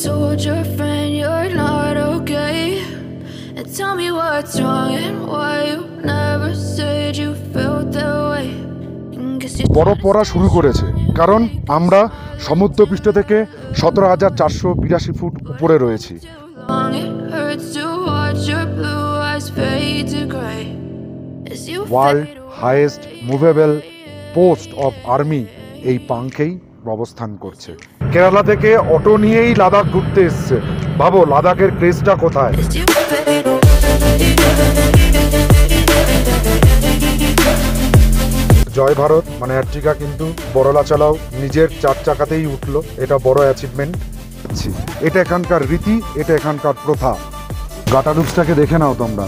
told your friend you're not okay? And tell me what's wrong and why you never said you felt that way. বরফ পড়া শুরু করেছে কারণ আমরা সমুদ্রপৃষ্ঠ থেকে 17,482 ফুট উপরে রয়েছি। World highest movable post of army এই পাংখেই অবস্থান করছে। কেরালা থেকে অটো নিয়েই লাদাখ ঘুরতে এসছে। ভাবো লাদাখের ক্রেজটা কোথায়। জয় ভারত মানে আর্টিকা কিন্তু বড়লা চালাও নিজের 4 চাকাতেই উঠলো, এটা বড় অ্যাচিভমেন্ট। এটা এখানকার রীতি, এটা এখানকার প্রথা। গাটালুপসটাকে দেখে নাও তোমরা,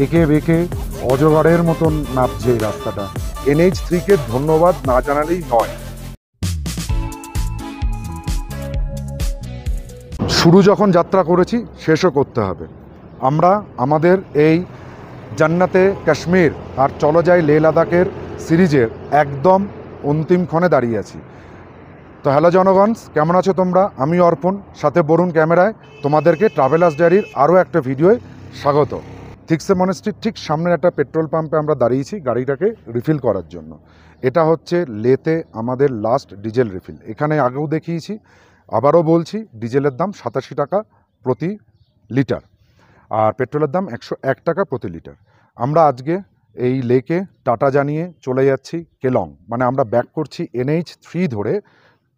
একে বেঁকে অজগরের মতন নামছে এই রাস্তাটা। NH3-কে ধন্যবাদ না জানালেই নয়। শুরু যখন যাত্রা করেছি শেষও করতে হবে। আমরা আমাদের এই জান্নাতে কাশ্মীর আর চলো যাই লে লাদাখের সিরিজের একদম অন্তিম ক্ষণে দাঁড়িয়ে আছি। তো হ্যালো জনগণ, কেমন আছো তোমরা? আমি অর্পণ, সাথে বরুণ ক্যামেরায় তোমাদেরকে ট্রাভেলার্স ডায়েরির আরও একটা ভিডিওয় স্বাগত। থিক্সে মনেস্ট্রির ঠিক সামনের একটা পেট্রোল পাম্পে আমরা দাঁড়িয়েছি গাড়িটাকে রিফিল করার জন্য। এটা হচ্ছে লেতে আমাদের লাস্ট ডিজেল রিফিল। এখানে আগেও দেখিয়েছি, আবারও বলছি, ডিজেলের দাম 87 টাকা প্রতি লিটার আর পেট্রোলের দাম 101 টাকা প্রতি লিটার। আমরা আজকে এই লেকে টাটা জানিয়ে চলে যাচ্ছি কেলং, মানে আমরা ব্যাক করছি NH3 ধরে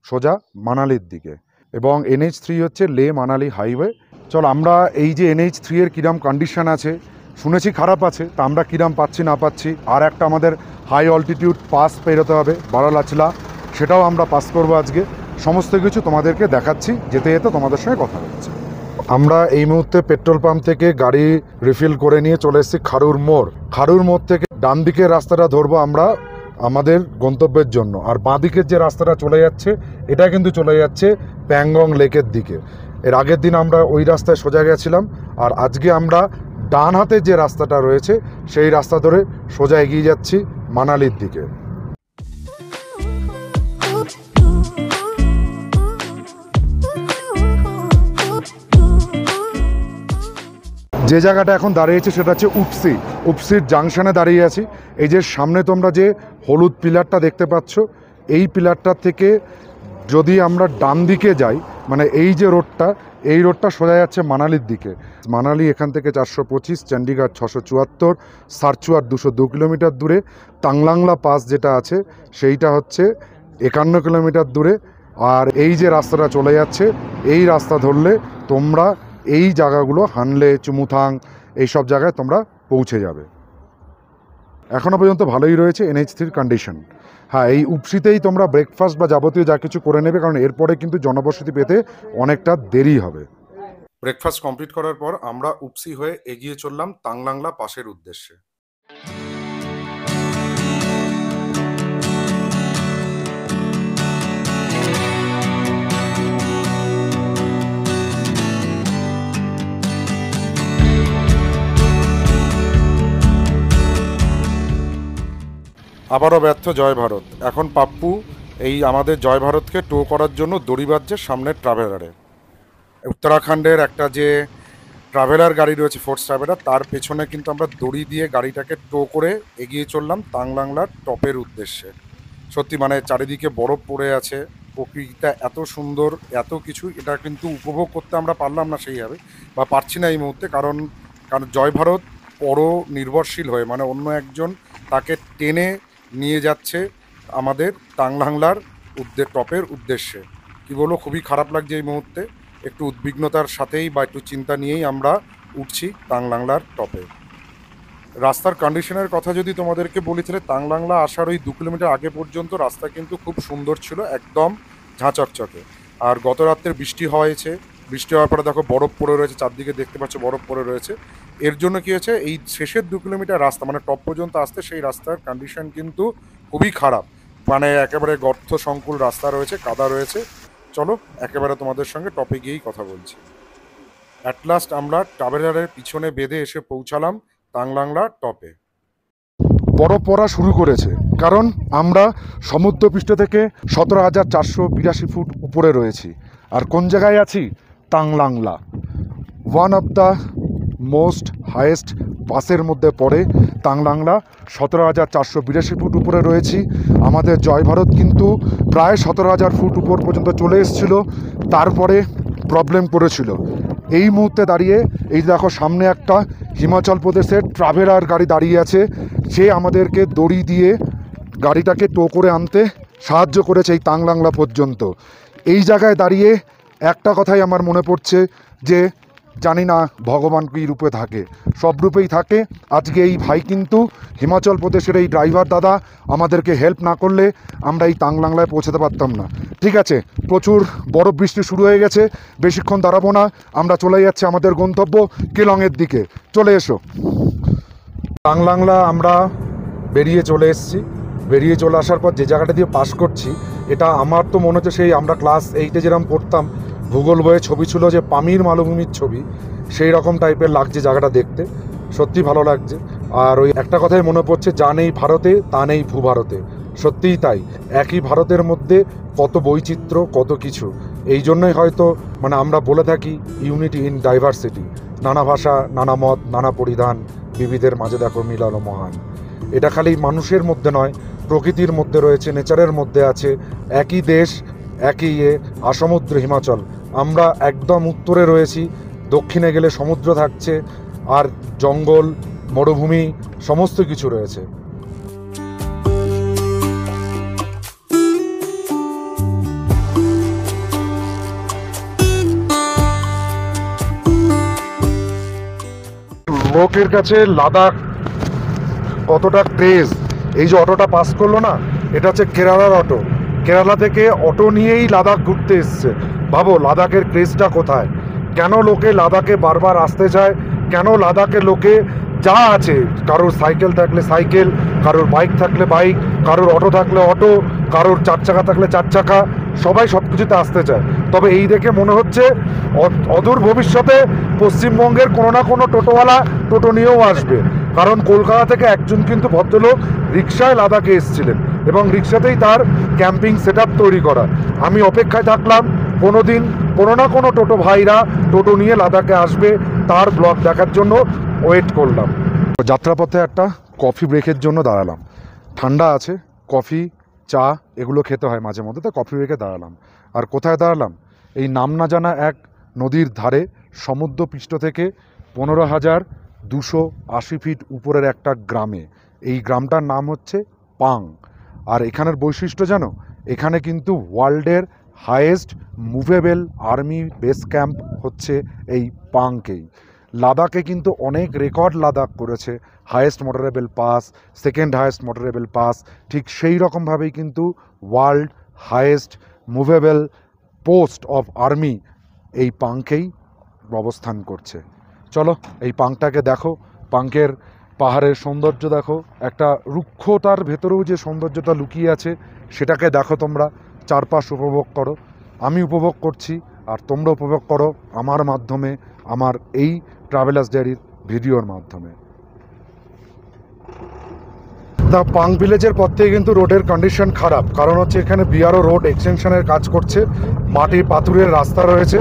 সোজা মানালির দিকে, এবং NH3 হচ্ছে লে মানালি হাইওয়ে। চল আমরা এই যে NH3 এর কিরাম কন্ডিশন আছে, শুনেছি খারাপ আছে, তা আমরা কিরাম পাচ্ছি না পাচ্ছি। আর একটা আমাদের হাই অল্টিটিউড পাস পেরোতে হবে বারালাচলা, সেটাও আমরা পাস করবো আজকে। সমস্ত কিছু তোমাদেরকে দেখাচ্ছি যেতে যেতে তোমাদের সঙ্গে কথা হচ্ছে। আমরা এই মুহূর্তে পেট্রোল পাম্প থেকে গাড়ি রিফিল করে নিয়ে চলে এসেছি খারুর মোড়। খারুর মোড় থেকে ডান দিকের রাস্তাটা ধরবো আমরা আমাদের গন্তব্যের জন্য, আর বাঁ দিকের যে রাস্তাটা চলে যাচ্ছে এটা কিন্তু চলে যাচ্ছে প্যাংগং লেকের দিকে। এর আগের দিন আমরা ওই রাস্তায় সোজা গেছিলাম, আর আজকে আমরা ডান হাতে যে রাস্তাটা রয়েছে সেই রাস্তা ধরে সোজা এগিয়ে যাচ্ছি মানালির দিকে। যে জায়গাটা এখন দাঁড়িয়েছে সেটা হচ্ছে উপসির জাংশনে দাঁড়িয়ে আছি। এই যে সামনে তোমরা যে হলুদ পিলারটা দেখতে পাচ্ছ, এই পিলারটার থেকে যদি আমরা ডান দিকে যাই, মানে এই যে রোডটা, এই রোডটা সোজা যাচ্ছে মানালির দিকে। মানালি এখান থেকে 425, চণ্ডীগড় 674, সারচুয়ার 202 কিলোমিটার দূরে, তাংলাংলা পাস যেটা আছে সেইটা হচ্ছে 51 কিলোমিটার দূরে। আর এই যে রাস্তাটা চলে যাচ্ছে, এই রাস্তা ধরলে তোমরা এই জায়গাগুলো হানলে, চুমুথাং, এইসব জায়গায় তোমরা পৌঁছে যাবে। এখনও পর্যন্ত ভালোই রয়েছে NH3-র কন্ডিশন। হ্যাঁ, এই উপসিতেই তোমরা ব্রেকফাস্ট বা যাবতীয় যা কিছু করে নেবে, কারণ এরপরে কিন্তু জনবসতি পেতে অনেকটা দেরি হবে। ব্রেকফাস্ট কমপ্লিট করার পর আমরা উপসি হয়ে এগিয়ে চললাম তাংলাংলা পাসের উদ্দেশ্যে। আবারও ব্যর্থ জয় ভারত। এখন পাপ্পু এই আমাদের জয় ভারতকে টো করার জন্য দড়ি বাঁধছে সামনের ট্রাভেলারে। উত্তরাখণ্ডের একটা যে ট্রাভেলার গাড়ি রয়েছে, ফোর্স ট্রাভেলার, তার পেছনে কিন্তু আমরা দড়ি দিয়ে গাড়িটাকে টো করে এগিয়ে চললাম তাংলাংলার টপের উদ্দেশ্যে। সত্যি মানে চারিদিকে বরফ পড়ে আছে, প্রকৃতিটা এত সুন্দর, এত কিছু, এটা কিন্তু উপভোগ করতে আমরা পারলাম না সেইভাবে, বা পারছি না এই মুহূর্তে। কারণ জয় ভারত পর নির্ভরশীল হয়ে, মানে অন্য একজন তাকে টেনে নিয়ে যাচ্ছে আমাদের তাংলাংলার টপের উদ্দেশ্যে। কি বলবো, খুবই খারাপ লাগছে এই মুহূর্তে। একটু উদ্বিগ্নতার সাথেই বা একটু চিন্তা নিয়েই আমরা উঠছি তাংলাংলার টপে। রাস্তার কন্ডিশনের কথা যদি তোমাদেরকে বলি, তাহলে তাংলাংলা আসার ওই 2 কিলোমিটার আগে পর্যন্ত রাস্তা কিন্তু খুব সুন্দর ছিল, একদম ঝাঁচকচকে। আর গত রাত্রে বৃষ্টি হয়েছে, বৃষ্টি হওয়ার পরে দেখো বরফ পড়ে রয়েছে, চারদিকে দেখতে পাচ্ছ বরফ পড়ে রয়েছে। এর জন্য কী হয়েছে, এই শেষের 2 কিলোমিটার রাস্তা মানে টপ পর্যন্ত আসতে, সেই রাস্তার কন্ডিশন কিন্তু খুবই খারাপ, মানে একেবারে গর্ত সংকুল রাস্তা রয়েছে, কাদা রয়েছে। চলো একেবারে তোমাদের সঙ্গে টপে গিয়েই কথা বলছি। অ্যাট লাস্ট আমরা ট্রাভেলারের পিছনে বেঁধে এসে পৌঁছালাম তাংলাংলা টপে। বরফ পড়া শুরু করেছে কারণ আমরা সমুদ্রপৃষ্ঠ থেকে 17,482 ফুট উপরে রয়েছি। আর কোন জায়গায় আছি? Tanglangla, one of the most highest পাসের মধ্যে পড়ে তাংলাংলা। 17,482 ফুট উপরে রয়েছি। আমাদের জয় ভারত কিন্তু প্রায় 17,000 ফুট উপর পর্যন্ত চলে এসেছিল, তারপরে প্রবলেম করেছিল। এই মুহূর্তে দাঁড়িয়ে এই দেখো সামনে একটা হিমাচল প্রদেশের ট্রাভেলার গাড়ি দাঁড়িয়ে আছে। সে আমাদেরকে দড়ি দিয়ে গাড়িটাকে টো করে আনতে সাহায্য করেছে এই তাংলাংলা পর্যন্ত। এই জায়গায় দাঁড়িয়ে একটা কথাই আমার মনে পড়ছে যে জানি না ভগবান কী রূপে থাকে, সব রূপেই থাকে। আজকে এই ভাই কিন্তু হিমাচল প্রদেশের এই ড্রাইভার দাদা আমাদেরকে হেল্প না করলে আমরা এই তাংলাংলায় পৌঁছাতে পারতাম না। ঠিক আছে, প্রচুর বরফ বৃষ্টি শুরু হয়ে গেছে, বেশিক্ষণ দাঁড়াবো না, আমরা চলে যাচ্ছি আমাদের গন্তব্য কেলংয়ের দিকে। চলে এসো। তাংলাংলা আমরা বেরিয়ে চলে এসেছি। বেরিয়ে চলে আসার পর যে জায়গাটা দিয়ে পাস করছি, এটা আমার তো মনে হচ্ছে সেই আমরা ক্লাস 8-এ যেরকম পড়তাম ভূগোল বইয়ে ছবি ছিল যে পামির মালভূমির ছবি, সেই রকম টাইপের লাগছে জায়গাটা দেখতে, সত্যি ভালো লাগছে। আর ওই একটা কথাই মনে পড়ছে, যা নেই ভারতে তা নেই ভূভারতে। সত্যিই তাই, একই ভারতের মধ্যে কত বৈচিত্র্য, কত কিছু। এই জন্যই হয়তো মানে আমরা বলে থাকি ইউনিটি ইন ডাইভার্সিটি, নানা ভাষা, নানা মত, নানা পরিধান, বিবিধের মাঝে দেখো মিলন মহান। এটা খালি মানুষের মধ্যে নয়, প্রকৃতির মধ্যে রয়েছে, নেচারের মধ্যে আছে। একই দেশ, একই আসমুদ্র হিমাচল, আমরা একদম উত্তরে রয়েছি, দক্ষিণে গেলে সমুদ্র থাকছে, আর জঙ্গল, মরুভূমি সমস্ত কিছু রয়েছে। লোকের কাছে লাদাখ কতটা ক্রেজ। এই যে অটোটা পাস করলো না, এটা হচ্ছে কেরালার অটো। কেরালা থেকে অটো নিয়েই লাদাখ ঘুরতে এসছে। ভাবো লাদাখের ক্রেজটা কোথায়, কেন লোকে লাদাখে বারবার আসতে চায়, কেন লাদাখে লোকে যা আছে, কারোর সাইকেল থাকলে সাইকেল, কারোর বাইক থাকলে বাইক, কারোর অটো থাকলে অটো, কারোর 4 চাকা থাকলে 4 চাকা, সবাই সব কিছুতে আসতে চায়। তবে এই দেখে মনে হচ্ছে অদূর ভবিষ্যতে পশ্চিমবঙ্গের কোনো না কোনো টোটোওয়ালা টোটো নিয়েও আসবে। কারণ কলকাতা থেকে একজন কিন্তু ভদ্রলোক রিক্সায় লাদাখে এসেছিলেন এবং রিক্সাতেই তার ক্যাম্পিং সেট আপ তৈরি করা। আমি অপেক্ষায় থাকলাম কোনো দিন কোনো না কোনো টোটো ভাইরা টোটো নিয়ে লাদাখে আসবে, তার ব্লগ দেখার জন্য ওয়েট করলাম। যাত্রাপথে একটা কফি ব্রেকের জন্য দাঁড়ালাম। ঠান্ডা আছে, কফি চা এগুলো খেতে হয় মাঝে মধ্যে, তো কফি ব্রেকে দাঁড়ালাম। আর কোথায় দাঁড়ালাম? এই নাম না জানা এক নদীর ধারে, সমুদ্রপৃষ্ঠ থেকে 15,280 ফিট উপরের একটা গ্রামে। এই গ্রামটার নাম হচ্ছে পাং। আর এখানের বৈশিষ্ট্য জানো, এখানে কিন্তু ওয়ার্ল্ডের highest movable army base camp হচ্ছে এই পাংকেই। লাদাখে কিন্তু অনেক রেকর্ড লাদাখ করেছে, highest motorable pass, second highest motorable pass, ঠিক সেই রকমভাবেই কিন্তু world highest movable post of army এই পাংকেই অবস্থান করছে। চলো এই পাংটাকে দেখো, পাংকের পাহাড়ের সৌন্দর্য দেখো, একটা রুক্ষতার ভেতরেও যে সৌন্দর্যটা লুকিয়ে আছে সেটাকে দেখো তোমরা, চারপাশ উপভোগ করো। আমি উপভোগ করছি আর তোমরা উপভোগ করো আমার মাধ্যমে, আমার এই ট্রাভেলার্স ডায়েরির ভিডিওর মাধ্যমে। দ্য পাং ভিলেজের পর থেকে কিন্তু রোডের কন্ডিশন খারাপ, কারণ হচ্ছে এখানে বিআরও রোড এক্সটেনশনের কাজ করছে, মাটি পাথুরের রাস্তা রয়েছে,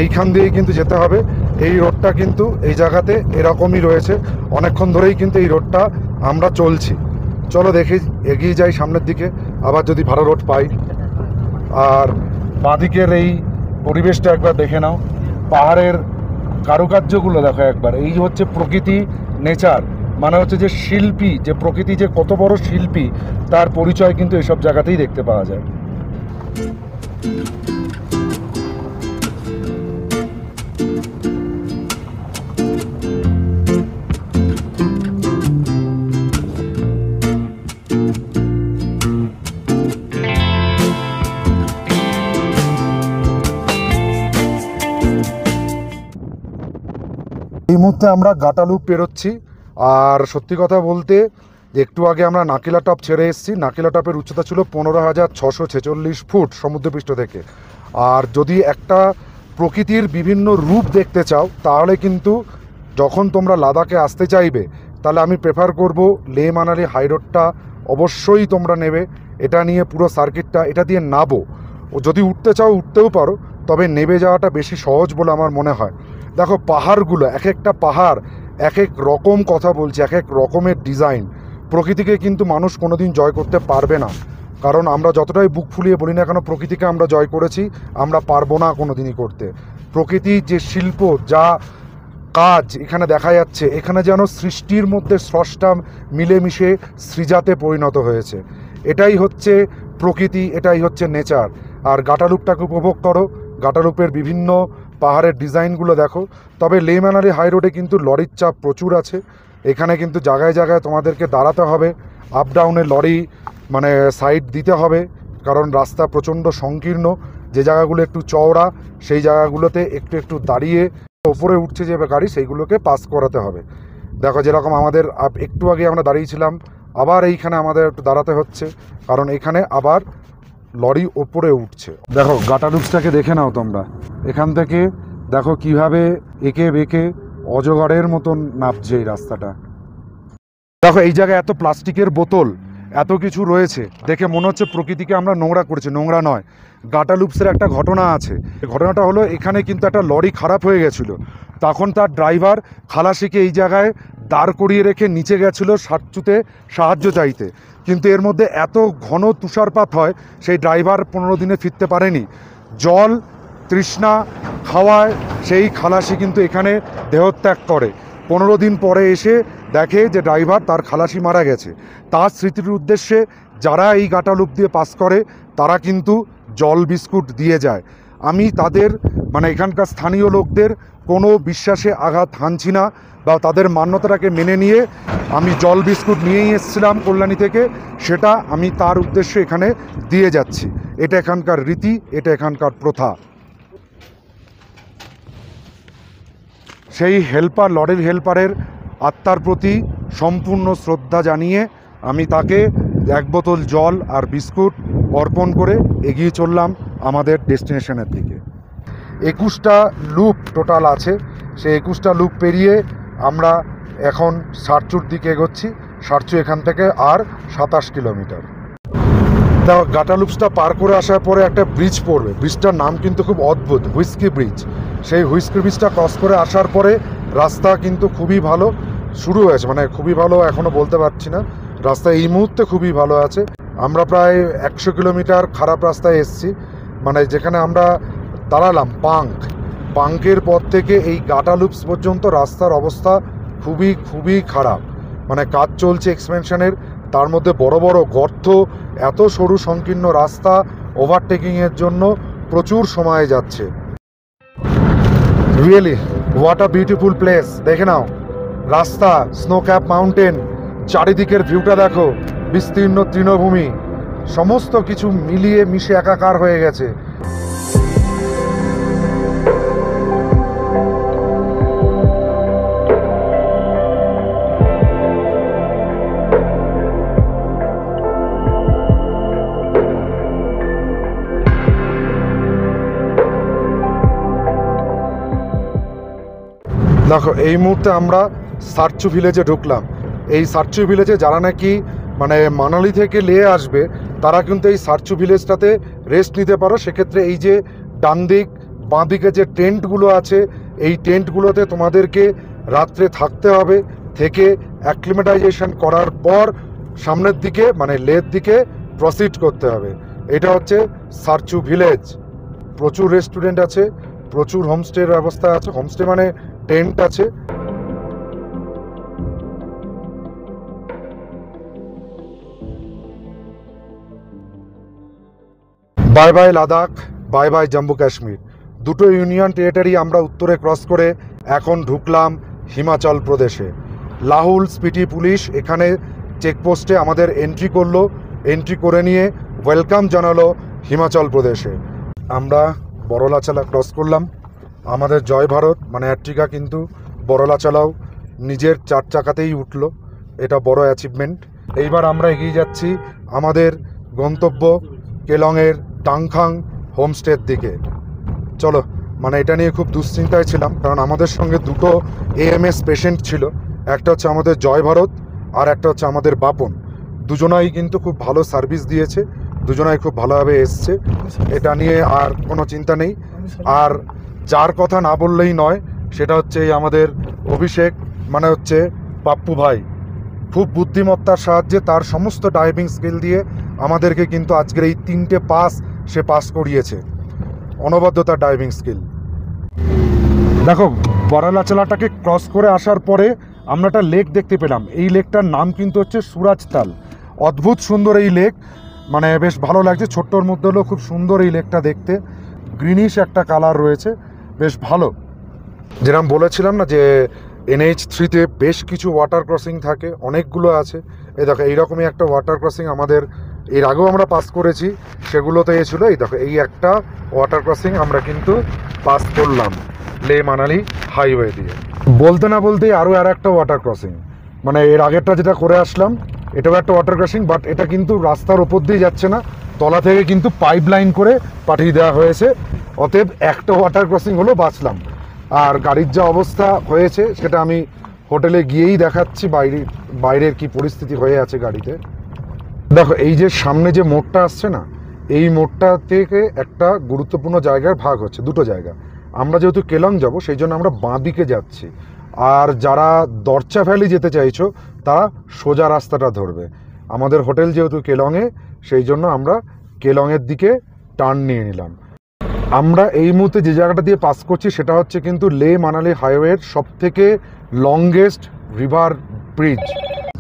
এইখান দিয়েই কিন্তু যেতে হবে। এই রোডটা কিন্তু এই জায়গাতে এরকমই রয়েছে, অনেকক্ষণ ধরেই কিন্তু এই রোডটা আমরা চলছি। চলো দেখি, এগিয়ে যাই সামনের দিকে, আবার যদি ভালো রোড পাই। আর বাঁদিকের এই পরিবেশটা একবার দেখে নাও, পাহাড়ের কারুকার্যগুলো দেখো একবার। এই হচ্ছে প্রকৃতি, নেচার, মানে হচ্ছে যে শিল্পী, যে প্রকৃতি যে কত বড় শিল্পী তার পরিচয় কিন্তু এসব জায়গাতেই দেখতে পাওয়া যায়। এই মুহূর্তে আমরা গাটালুপ পেরোচ্ছি। আর সত্যি কথা বলতে একটু আগে আমরা নাকিলা টপ ছেড়ে এসেছি। নাকিলা টপের উচ্চতা ছিল 15,646 ফুট সমুদ্রপৃষ্ঠ থেকে। আর যদি একটা প্রকৃতির বিভিন্ন রূপ দেখতে চাও তাহলে কিন্তু যখন তোমরা লাদাখে আসতে চাইবে তাহলে আমি প্রেফার করব লে মানালি হাইরোডটা অবশ্যই তোমরা নেবে। এটা নিয়ে পুরো সার্কিটটা, এটা দিয়ে নাবো, ও যদি উঠতে চাও উঠতেও পারো, তবে নেমে যাওয়াটা বেশি সহজ বলে আমার মনে হয়। দেখো পাহাড়গুলো, এক একটা পাহাড় এক এক রকম কথা বলছে, এক এক রকমের ডিজাইন। প্রকৃতিকে কিন্তু মানুষ কোনোদিন জয় করতে পারবে না, কারণ আমরা যতটাই বুক ফুলিয়ে বলি না কেন প্রকৃতিকে আমরা জয় করেছি, আমরা পারবো না কোনো দিনই করতে। প্রকৃতির যে শিল্প, যা কাজ এখানে দেখা যাচ্ছে, এখানে যেন সৃষ্টির মধ্যে স্রষ্টা মিলেমিশে সৃজাতে পরিণত হয়েছে। এটাই হচ্ছে প্রকৃতি, এটাই হচ্ছে নেচার। আর গাটালুপটাকে উপভোগ করো, গাটালুপের বিভিন্ন পাহাড়ের ডিজাইনগুলো দেখো। তবে লে ম্যানালি হাই রোডে কিন্তু লরির চাপ প্রচুর আছে। এখানে কিন্তু জায়গায় জায়গায় তোমাদেরকে দাঁড়াতে হবে, আপ ডাউনে লরি মানে সাইড দিতে হবে, কারণ রাস্তা প্রচণ্ড সংকীর্ণ। যে জায়গাগুলো একটু চওড়া সেই জায়গাগুলোতে একটু একটু দাঁড়িয়ে ওপরে উঠছে যে গাড়ি সেইগুলোকে পাস করাতে হবে। দেখো যেরকম আমাদের একটু আগে আমরা দাঁড়িয়েছিলাম, আবার এইখানে আমাদের একটু দাঁড়াতে হচ্ছে, কারণ এখানে আবার লরি ওপরে উঠছে। দেখো গাটালুপসটাকে দেখে নাও তোমরা, এখান থেকে দেখো কিভাবে এঁকে বেঁকে অজগরের মতন নামছে এই রাস্তাটা। দেখো এই জায়গায় এত প্লাস্টিকের বোতল, এত কিছু রয়েছে, দেখে মনে হচ্ছে প্রকৃতিকে আমরা নোংরা করেছি। নোংরা নয়, গাটালুপসের একটা ঘটনা আছে। ঘটনাটা হলো এখানে কিন্তু একটা লরি খারাপ হয়ে গেছিলো, তখন তার ড্রাইভার খালাসিকে এই জায়গায় দাঁড় করিয়ে রেখে নিচে গেছিলো সারচুতে সাহায্য চাইতে, কিন্তু এর মধ্যে এত ঘন তুষারপাত হয় সেই ড্রাইভার 15 দিনে ফিরতে পারেনি। জল তৃষ্ণা খাওয়ায় সেই খালাসি কিন্তু এখানে দেহত্যাগ করে। 15 দিন পরে এসে দেখে যে ড্রাইভার তার খালাসি মারা গেছে। তার স্মৃতির উদ্দেশ্যে যারা এই গাটালুপ দিয়ে পাস করে তারা কিন্তু জল বিস্কুট দিয়ে যায়। আমি তাদের মানে এখানকার স্থানীয় লোকদের কোনো বিশ্বাসে আঘাত হানছি না, বা তাদের মান্যতাটাকে মেনে নিয়ে আমি জল বিস্কুট নিয়েই এসেছিলাম কল্যাণী থেকে, সেটা আমি তার উদ্দেশ্যে এখানে দিয়ে যাচ্ছি। এটা এখানকার রীতি, এটা এখানকার প্রথা। সেই হেল্পার, লরির হেল্পারের আত্মার প্রতি সম্পূর্ণ শ্রদ্ধা জানিয়ে আমি তাকে 1 বোতল জল আর বিস্কুট অর্পণ করে এগিয়ে চললাম আমাদের ডেস্টিনেশনের দিকে। 21টা লুপ টোটাল আছে, সেই 21টা লুপ পেরিয়ে আমরা এখন সারচুর দিকে এগোচ্ছি। সারচু এখান থেকে আর 27 কিলোমিটার। দেখো গাটালুপসটা পার করে আসার পরে একটা ব্রিজ পড়বে, ব্রিজটার নাম কিন্তু খুব অদ্ভুত, হুইস্কি ব্রিজ। সেই হুইস্কি ব্রিজটা ক্রস করে আসার পরে রাস্তা কিন্তু খুবই ভালো শুরু হয়েছে, মানে খুবই ভালো এখনও বলতে পারছি না, রাস্তা এই মুহূর্তে খুবই ভালো আছে। আমরা প্রায় 100 কিলোমিটার খারাপ রাস্তায় এসেছি, মানে যেখানে আমরা দাঁড়ালাম পাঙ্কের পর থেকে এই গাটালুপস পর্যন্ত রাস্তার অবস্থা খুবই খুবই খারাপ। মানে কাজ চলছে এক্সপেনশনের, তার মধ্যে বড় বড় গর্ত, এত সরু সংকীর্ণ রাস্তা, ওভারটেকিংয়ের জন্য প্রচুর সময় যাচ্ছে। Really what a beautiful place. দেখে নাও রাস্তা, স্নো ক্যাপ মাউন্টেন, চারিদিকের ভিউটা দেখো, বিস্তীর্ণ তৃণভূমি, সমস্ত কিছু মিলিয়ে মিশে একাকার হয়ে গেছে। দেখো এই মুহূর্তে আমরা সারচু ভিলেজে ঢুকলাম। এই সারচু ভিলেজে যারা নাকি মানে মানালি থেকে লে আসবে তারা কিন্তু এই সারচু ভিলেজটাতে রেস্ট নিতে পারো। সেক্ষেত্রে এই যে ডান দিক বাঁ দিকে যে টেন্টগুলো আছে, এই টেন্টগুলোতে তোমাদেরকে রাত্রে থাকতে হবে, থেকে অ্যাক্লিমেটাইজেশন করার পর সামনের দিকে মানে লের দিকে প্রসিড করতে হবে। এটা হচ্ছে সারচু ভিলেজ। প্রচুর রেস্টুরেন্ট আছে, প্রচুর হোমস্টের ব্যবস্থা আছে। হোমস্টে মানে টেন্ট আছে। Bye bye Ladakh, bye bye Jammu Kashmir. দুটো ইউনিয়ন টেরিটরি আমরা উত্তরে ক্রস করে এখন ঢুকলাম হিমাচল প্রদেশে। লাহুল স্পিটি পুলিশ এখানে চেকপোস্টে আমাদের এন্ট্রি করলো, এন্ট্রি করে নিয়ে ওয়েলকাম জানালো হিমাচল প্রদেশে। আমরা বড়লাচালা ক্রস করলাম। আমাদের জয় ভারত মানে আর্টিকা কিন্তু বড়লাচালাও নিজের 4 চাকাতেই উঠলো, এটা বড় অ্যাচিভমেন্ট। এইবার আমরা এগিয়ে যাচ্ছি আমাদের গন্তব্য কেলংয়ের টাংখাং হোমস্টের দিকে। চলো, মানে এটা নিয়ে খুব দুশ্চিন্তায় ছিলাম, কারণ আমাদের সঙ্গে দুটো এএমএস পেশেন্ট ছিল, একটা হচ্ছে আমাদের জয় ভারত আর একটা হচ্ছে আমাদের বাপন। দুজনাই কিন্তু খুব ভালো সার্ভিস দিয়েছে, দুজনাই খুব ভালোভাবে এসছে, এটা নিয়ে আর কোনো চিন্তা নেই। আর যার কথা না বললেই নয় সেটা হচ্ছে এই আমাদের অভিষেক, মানে হচ্ছে পাপ্পু ভাই। খুব বুদ্ধিমত্তার সাহায্যে তার সমস্ত ড্রাইভিং স্কিল দিয়ে আমাদেরকে কিন্তু আজকের এই 3টে পাস সে পাস করিয়েছে। অনবদ্যতার ড্রাইভিং স্কিল। দেখো, বড়ালাচালাটাকে ক্রস করে আসার পরে আমরা একটা লেক দেখতে পেলাম। এই লেকটার নাম কিন্তু হচ্ছে সুরাজতাল। অদ্ভুত সুন্দর এই লেক, মানে বেশ ভালো লাগছে। ছোট্টর মধ্যে হলেও খুব সুন্দর এই লেকটা দেখতে। গ্রিনিশ একটা কালার রয়েছে, বেশ ভালো। যেরকম বলেছিলাম না যে NH3-তে বেশ কিছু ওয়াটার ক্রসিং থাকে, অনেকগুলো আছে। এই দেখো, এইরকমই একটা ওয়াটার ক্রসিং আমাদের এর আগেও আমরা পাস করেছি, সেগুলোতে ছিল। এই দেখো, এই একটা ওয়াটার ক্রসিং আমরা কিন্তু পাস করলাম লে মানালি হাইওয়ে দিয়ে। বলতে না বলতেই আরও একটা ওয়াটার ক্রসিং, মানে এর আগেরটা যেটা করে আসলাম এটাও একটা ওয়াটার ক্রসিং, বাট এটা কিন্তু রাস্তার ওপর দিয়ে যাচ্ছে না, তলা থেকে কিন্তু পাইপ লাইন করে পাঠিয়ে দেওয়া হয়েছে। অতএব একটা ওয়াটার ক্রসিং হলো বাঁচলাম। আর গাড়ির যা অবস্থা হয়েছে সেটা আমি হোটেলে গিয়েই দেখাচ্ছি, বাইরের কি পরিস্থিতি হয়ে আছে গাড়িতে। দেখো, এই যে সামনে যে মোড়টা আসছে না, এই মোড়টা থেকে একটা গুরুত্বপূর্ণ জায়গার ভাগ হচ্ছে, দুটো জায়গা। আমরা যেহেতু কেলং যাব সেই জন্য আমরা বাঁ দিকে যাচ্ছি, আর যারা দরচা ভ্যালি যেতে চাইছো তারা সোজা রাস্তাটা ধরবে। আমাদের হোটেল যেহেতু কেলংয়ে, সেই জন্য আমরা কেলংয়ের দিকে টার্ন নিয়ে নিলাম। আমরা এই মুহূর্তে যে জায়গাটা দিয়ে পাস করছি সেটা হচ্ছে কিন্তু লে মানালি হাইওয়ের সবথেকে লংগেস্ট রিভার ব্রিজ।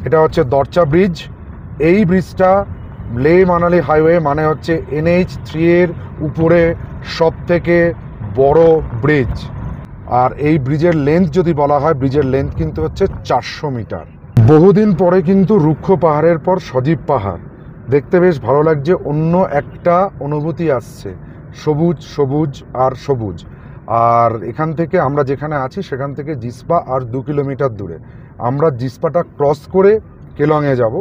এটা হচ্ছে দরচা ব্রিজ। এই ব্রিজটা লে মানালি হাইওয়ে মানে হচ্ছে NH3 এর উপরে সবথেকে বড় ব্রিজ। আর এই ব্রিজের লেন্থ যদি বলা হয়, ব্রিজের লেন্থ কিন্তু হচ্ছে 400 মিটার। বহুদিন পরে কিন্তু রুক্ষ পাহাড়ের পর সজীব পাহাড় দেখতে বেশ ভালো লাগছে। অন্য একটা অনুভূতি আসছে, সবুজ সবুজ আর সবুজ। আর এখান থেকে আমরা যেখানে আছি সেখান থেকে জিসপা আর 2 কিলোমিটার দূরে। আমরা জিসপাটা ক্রস করে কেলংয়ে যাব।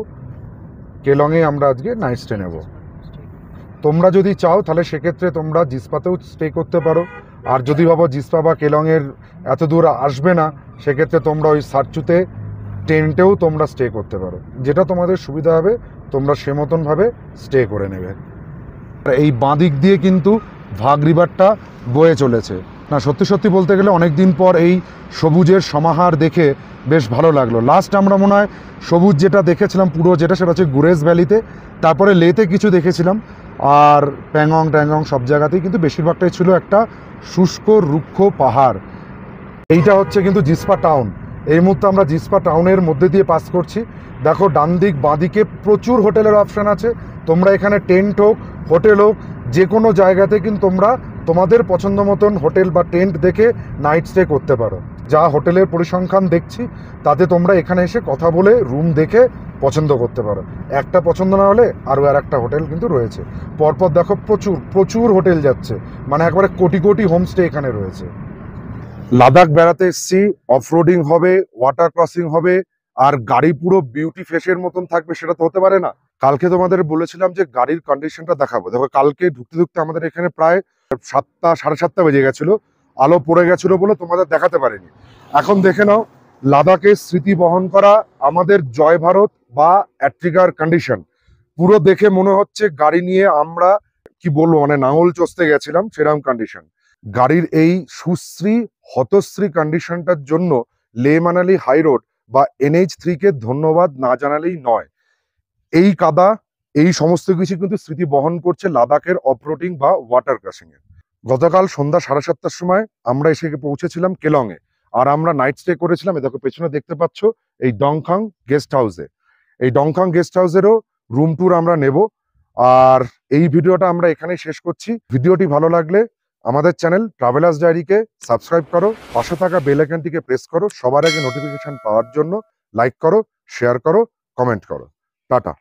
কেলংয়ে আমরা আজকে নাইট স্টে নেব। তোমরা যদি চাও তাহলে সেক্ষেত্রে তোমরা জিসপাতেও স্টে করতে পারো। আর যদি ভাবো জিসপা বা কেলংয়ের এত দূর আসবে না, সেক্ষেত্রে তোমরা ওই সারচুতে টেন্টেও তোমরা স্টে করতে পারো। যেটা তোমাদের সুবিধা হবে তোমরা সে মতনভাবে স্টে করে নেবে। এই বাঁ দিক দিয়ে কিন্তু ভাগ রিভারটা বয়ে চলেছে। না, সত্যি সত্যি বলতে গেলে অনেক দিন পর এই সবুজের সমাহার দেখে বেশ ভালো লাগলো। লাস্ট আমরা মনে হয় সবুজ যেটা দেখেছিলাম পুরো যেটা, সেটা হচ্ছে গুরেজ ভ্যালিতে, তারপরে লেতে কিছু দেখেছিলাম, আর প্যাংগং ট্যাংগং সব জায়গাতেই কিন্তু বেশিরভাগটাই ছিল একটা শুষ্ক রুক্ষ পাহাড়। এইটা হচ্ছে কিন্তু জিসপা টাউন। এই মুহূর্তে আমরা জিসপা টাউনের মধ্যে দিয়ে পাস করছি। দেখো, ডান দিক বাঁ দিকে প্রচুর হোটেলের অপশান আছে। তোমরা এখানে টেন্ট হোক, হোটেল হোক, যে কোনো জায়গাতে কিন্তু তোমরা তোমাদের পছন্দ মতন হোটেল বা টেন্ট দেখে নাইট স্টে করতে পারো। যা হোটেলের পরিসংখ্যান দেখছি তাতে তোমরা এখানে এসে কথা বলে রুম দেখে পছন্দ করতে পারো। একটা পছন্দ না হলে আরও একটা হোটেল কিন্তু রয়েছে। পরপর দেখো প্রচুর প্রচুর হোটেল যাচ্ছে, মানে একবারে কোটি কোটি হোমস্টে এখানে রয়েছে। লাদাখ বেড়াতে এসছি, অফরোডিং হবে, ওয়াটার ক্রসিং হবে, আর গাড়ি পুরো বিউটি ফেসের মতন থাকবে সেটা তো হতে পারে না। কালকে তোমাদের বলেছিলাম যে গাড়ির কন্ডিশনটা দেখাবো। দেখো, কালকে ঢুকতে ঢুকতে আমাদের এখানে প্রায় 7টা 7:30 বেজে গেছিলো, আলো পড়ে গেছিলো বলে তোমাদের দেখাতে পারিনি। এখন দেখে নাও লাদাখের স্মৃতি বহন করা আমাদের জয় ভারত বা অ্যাট্রিগার কন্ডিশন। পুরো দেখে মনে হচ্ছে গাড়ি নিয়ে আমরা কি বলবো, মানে নাঙল চষতে গেছিলাম সেরকম কন্ডিশন। গাড়ির এই সুশ্রী হতশ্রী কন্ডিশনটার জন্য লে মানালি হাই রোড বা NH3-কে ধন্যবাদ না জানালেই নয়। এই কাদা, এই সমস্ত কিছু কিন্তু স্মৃতি বহন করছে লাদাখের অফরোডিং বা ওয়াটার ক্রসিং এ। গতকাল সন্ধ্যা 7:30-টার সময় আমরা এসে পৌঁছেছিলাম কেলংয়ে, আর আমরা নাইট স্টে করেছিলাম। দেখো, পেছনে দেখতে পাচ্ছ এই ডংখাং গেস্ট হাউসে। এই ডংখাং গেস্ট হাউসেরও রুম ট্যুর আমরা নেব। আর এই ভিডিওটা আমরা এখানেই শেষ করছি। ভিডিওটি ভালো লাগলে আমাদের চ্যানেল ট্রাভেলার্স ডায়েরিকে সাবস্ক্রাইব করো, পাশে থাকা বেল আইকনটিকে প্রেস করো, সবার আগে নোটিফিকেশন পাওয়ার জন্য লাইক করো, শেয়ার করো, কমেন্ট করো। টাটা।